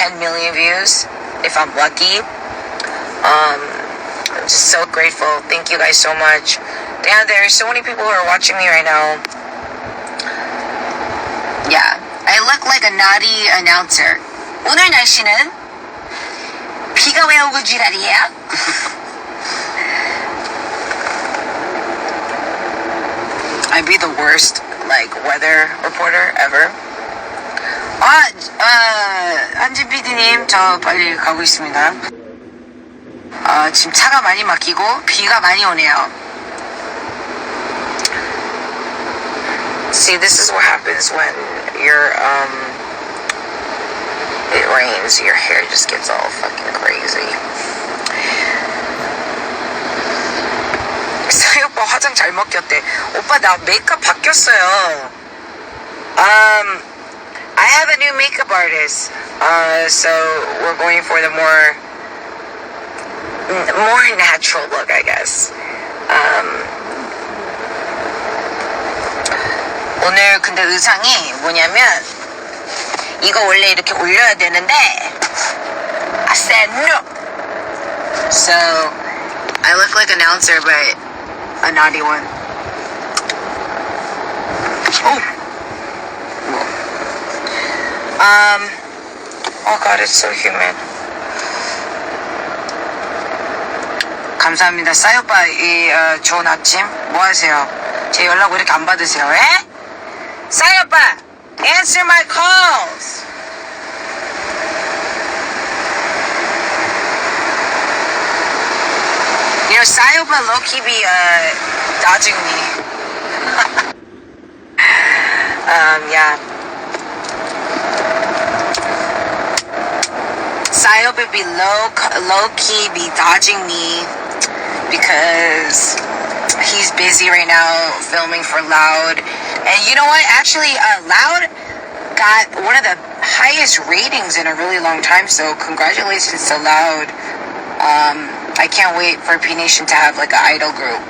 10 million views if I'm lucky. I'm just so grateful. Thank you guys so much. Damn, there's so many people who are watching me right now. Yeah, I look like a naughty announcer. 오늘 날씨는 비가 왜 오고 지랄이야? I'd be the worst, like, weather reporter ever. 한진 PD님, 저 빨리 가고 있습니다. 지금 차가 많이 막히고 비가 많이 오네요. See, this is what happens when it rains. Your hair just gets all fucking crazy. 사이 오빠 화장 잘 먹혔대. 오빠 나 메이크업 바뀌었어요. I have a new makeup artist. So we're going for the more natural look, I guess. 오늘 근데 의상이 뭐냐면 이거 원래 이렇게 올려야 되는데 I said no. So I look like an announcer but a naughty one. Oh god, it's so humid. 감사합니다. 싸이 오빠 좋은 아침. 뭐 하세요? 제 연락 왜 이렇게 안 받으세요? 에? 싸이 오빠, answer my calls. You know, 싸이 오빠 low-key be dodging me. Yeah. 싸이 오빠 be low-key be dodging me because he's busy right now filming for Loud. And you know what? Actually, Loud got one of the highest ratings in a really long time. So congratulations to Loud. I can't wait for P Nation to have like an idol group.